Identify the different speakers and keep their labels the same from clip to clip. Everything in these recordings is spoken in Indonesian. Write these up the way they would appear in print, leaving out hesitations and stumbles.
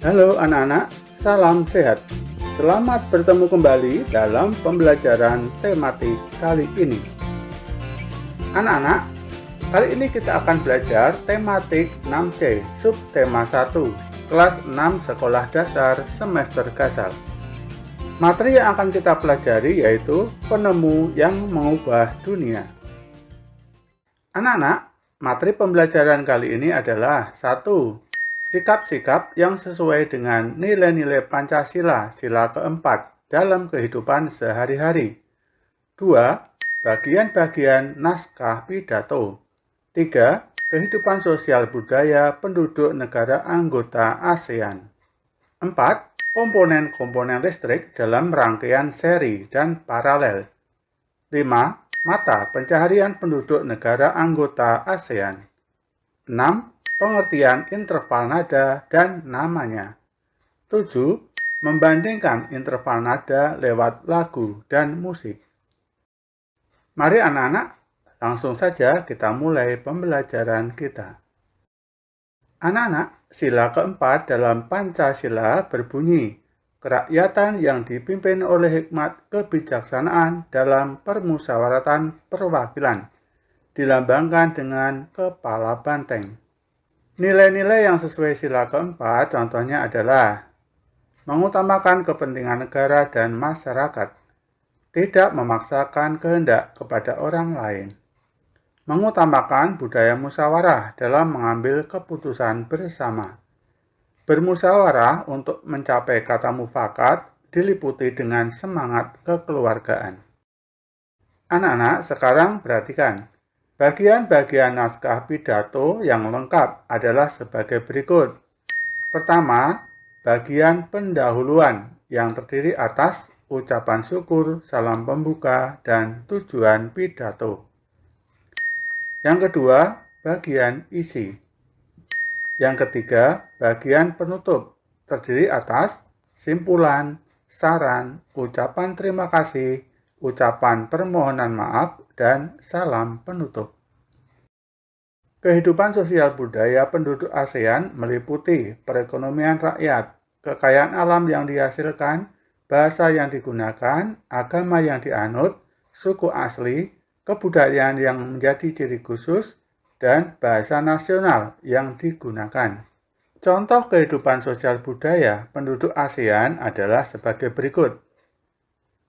Speaker 1: Halo anak-anak, salam sehat. Selamat bertemu kembali dalam pembelajaran tematik kali ini. Anak-anak, kali ini kita akan belajar tematik 6C, subtema 1, kelas 6 sekolah dasar semester Gasal. Materi yang akan kita pelajari yaitu penemu yang mengubah dunia. Anak-anak, materi pembelajaran kali ini adalah 1. Sikap-sikap yang sesuai dengan nilai-nilai Pancasila, sila keempat, dalam kehidupan sehari-hari. 2. Bagian-bagian naskah pidato. 3. Kehidupan sosial budaya penduduk negara anggota ASEAN. 4. Komponen-komponen listrik dalam rangkaian seri dan paralel. 5. Mata pencaharian penduduk negara anggota ASEAN. 6. Pengertian interval nada dan namanya. 7. Membandingkan interval nada lewat lagu dan musik. Mari anak-anak, langsung saja kita mulai pembelajaran kita. Anak-anak, sila keempat dalam Pancasila berbunyi, kerakyatan yang dipimpin oleh hikmat kebijaksanaan dalam permusyawaratan perwakilan, dilambangkan dengan kepala banteng. Nilai-nilai yang sesuai sila keempat contohnya adalah mengutamakan kepentingan negara dan masyarakat, tidak memaksakan kehendak kepada orang lain, mengutamakan budaya musyawarah dalam mengambil keputusan bersama, bermusyawarah untuk mencapai kata mufakat diliputi dengan semangat kekeluargaan. Anak-anak, sekarang perhatikan. Bagian-bagian naskah pidato yang lengkap adalah sebagai berikut. Pertama, bagian pendahuluan yang terdiri atas ucapan syukur, salam pembuka, dan tujuan pidato. Yang kedua, bagian isi. Yang ketiga, bagian penutup terdiri atas simpulan, saran, ucapan terima kasih, ucapan permohonan maaf, dan salam penutup. Kehidupan sosial budaya penduduk ASEAN meliputi perekonomian rakyat, kekayaan alam yang dihasilkan, bahasa yang digunakan, agama yang dianut, suku asli, kebudayaan yang menjadi ciri khusus, dan bahasa nasional yang digunakan. Contoh kehidupan sosial budaya penduduk ASEAN adalah sebagai berikut.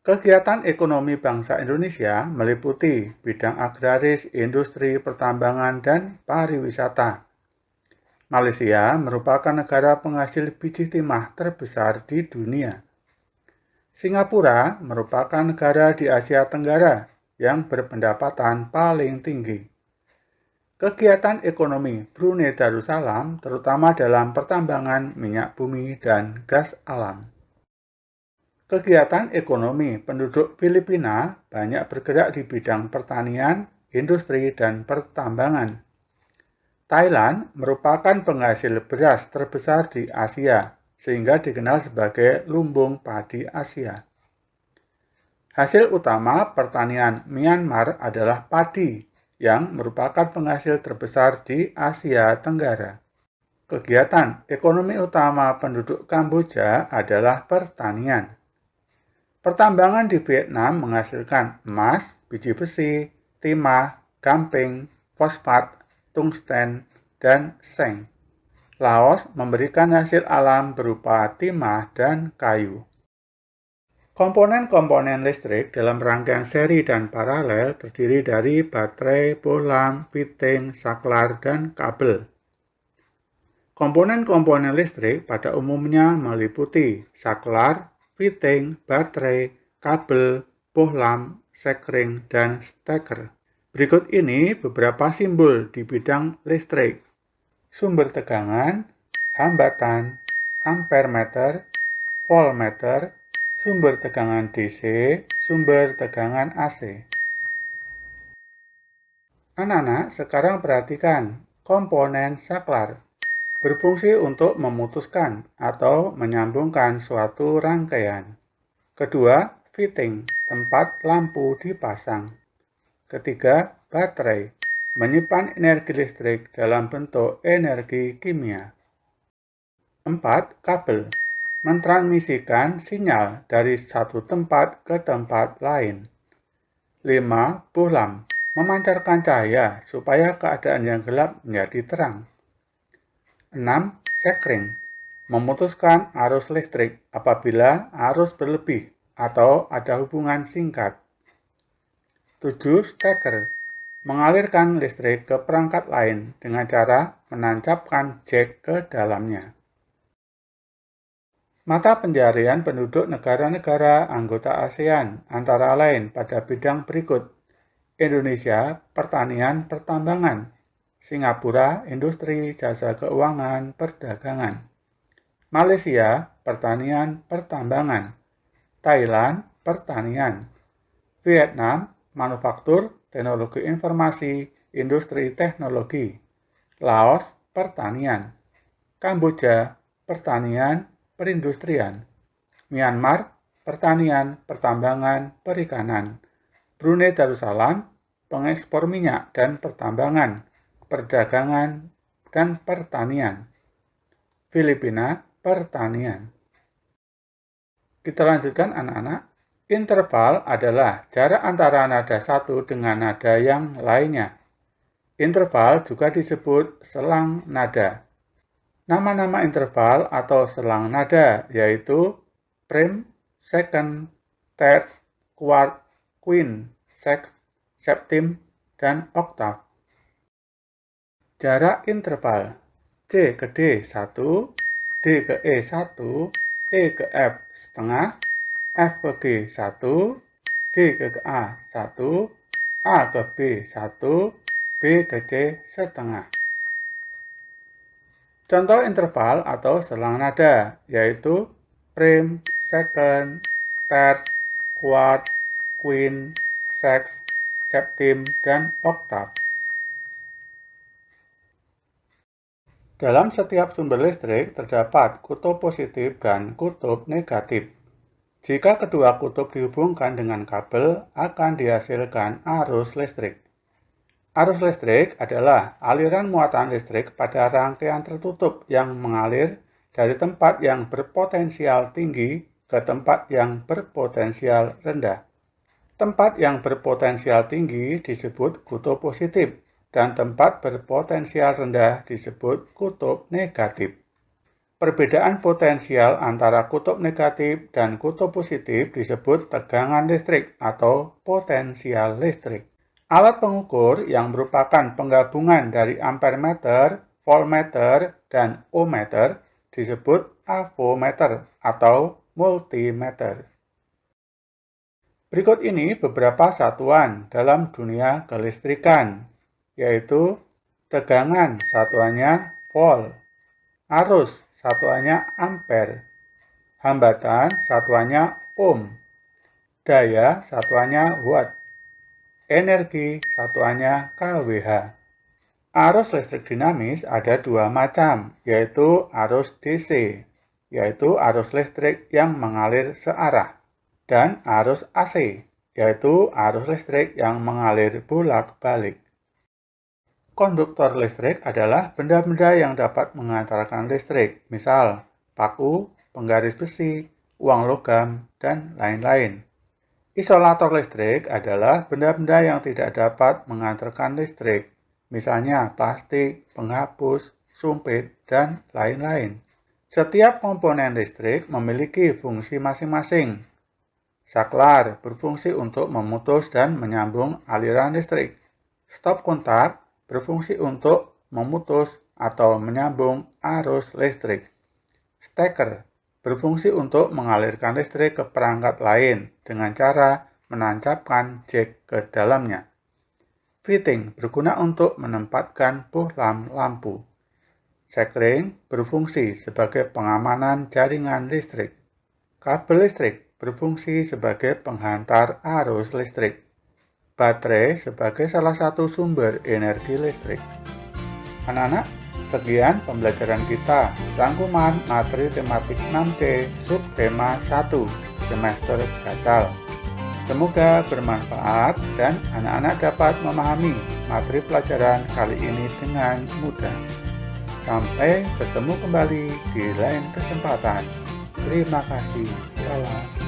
Speaker 1: Kegiatan ekonomi bangsa Indonesia meliputi bidang agraris, industri, pertambangan, dan pariwisata. Malaysia merupakan negara penghasil biji timah terbesar di dunia. Singapura merupakan negara di Asia Tenggara yang berpendapatan paling tinggi. Kegiatan ekonomi Brunei Darussalam terutama dalam pertambangan minyak bumi dan gas alam. Kegiatan ekonomi penduduk Filipina banyak bergerak di bidang pertanian, industri, dan pertambangan. Thailand merupakan penghasil beras terbesar di Asia, sehingga dikenal sebagai lumbung padi Asia. Hasil utama pertanian Myanmar adalah padi, yang merupakan penghasil terbesar di Asia Tenggara. Kegiatan ekonomi utama penduduk Kamboja adalah pertanian. Pertambangan di Vietnam menghasilkan emas, biji besi, timah, gamping, fosfat, tungsten, dan seng. Laos memberikan hasil alam berupa timah dan kayu. Komponen-komponen listrik dalam rangkaian seri dan paralel terdiri dari baterai, bohlam, fitting, saklar, dan kabel. Komponen-komponen listrik pada umumnya meliputi saklar, fitting, baterai, kabel, bohlam, sekring, dan steker. Berikut ini beberapa simbol di bidang listrik. Sumber tegangan, hambatan, ampermeter, voltmeter, sumber tegangan DC, sumber tegangan AC. Anak-anak, sekarang perhatikan komponen saklar. Berfungsi untuk memutuskan atau menyambungkan suatu rangkaian. Kedua, fitting, tempat lampu dipasang. Ketiga, baterai, menyimpan energi listrik dalam bentuk energi kimia. 4. Kabel mentransmisikan sinyal dari satu tempat ke tempat lain. 5. Bohlam memancarkan cahaya supaya keadaan yang gelap menjadi terang. 6. Sekring memutuskan arus listrik apabila arus berlebih atau ada hubungan singkat. 7. Steker mengalirkan listrik ke perangkat lain dengan cara menancapkan jack ke dalamnya. Mata pencarian penduduk negara-negara anggota ASEAN antara lain pada bidang berikut: Indonesia, pertanian, pertambangan; Singapura, industri, jasa keuangan, perdagangan; Malaysia, pertanian, pertambangan; Thailand, pertanian; Vietnam, manufaktur, teknologi informasi, industri teknologi; Laos, pertanian; Kamboja, pertanian, perindustrian; Myanmar, pertanian, pertambangan, perikanan; Brunei Darussalam, pengekspor minyak dan pertambangan, perdagangan, dan pertanian; Filipina, pertanian. Kita lanjutkan anak-anak. Interval adalah jarak antara nada satu dengan nada yang lainnya. Interval juga disebut selang nada. Nama-nama interval atau selang nada yaitu prime, second, terce, quart, quint, sext, septim, dan oktav. Jarak interval C ke D 1, D ke E 1, E ke F setengah, F ke G 1, G ke A 1, A ke B 1, B ke C setengah. Contoh interval atau selang nada yaitu prime, second, terce, quart, quint, sext, septim, dan oktav. Dalam setiap sumber listrik terdapat kutub positif dan kutub negatif. Jika kedua kutub dihubungkan dengan kabel, akan dihasilkan arus listrik. Arus listrik adalah aliran muatan listrik pada rangkaian tertutup yang mengalir dari tempat yang berpotensial tinggi ke tempat yang berpotensial rendah. Tempat yang berpotensial tinggi disebut kutub positif, dan tempat berpotensial rendah disebut kutub negatif. Perbedaan potensial antara kutub negatif dan kutub positif disebut tegangan listrik atau potensial listrik. Alat pengukur yang merupakan penggabungan dari ampermeter, voltmeter, dan ohmmeter disebut avometer atau multimeter. Berikut ini beberapa satuan dalam dunia kelistrikan, yaitu tegangan satuannya volt, arus satuannya ampere, hambatan satuannya ohm, daya satuannya watt, energi satuannya kWh. Arus listrik dinamis ada dua macam, yaitu arus DC, yaitu arus listrik yang mengalir searah, dan arus AC, yaitu arus listrik yang mengalir bolak-balik. Konduktor listrik adalah benda-benda yang dapat mengantarkan listrik, misal paku, penggaris besi, uang logam, dan lain-lain. Isolator listrik adalah benda-benda yang tidak dapat mengantarkan listrik, misalnya plastik, penghapus, sumpit, dan lain-lain. Setiap komponen listrik memiliki fungsi masing-masing. Saklar berfungsi untuk memutus dan menyambung aliran listrik. Stop kontak berfungsi untuk memutus atau menyambung arus listrik. Steker berfungsi untuk mengalirkan listrik ke perangkat lain dengan cara menancapkan jack ke dalamnya. Fitting berguna untuk menempatkan bohlam lampu. Sekring berfungsi sebagai pengamanan jaringan listrik. Kabel listrik berfungsi sebagai penghantar arus listrik. Baterai sebagai salah satu sumber energi listrik. Anak-anak, sekian pembelajaran kita rangkuman materi tematik 6C subtema 1 semester dasar. Semoga bermanfaat dan anak-anak dapat memahami materi pelajaran kali ini dengan mudah. Sampai bertemu kembali di lain kesempatan. Terima kasih. Salam.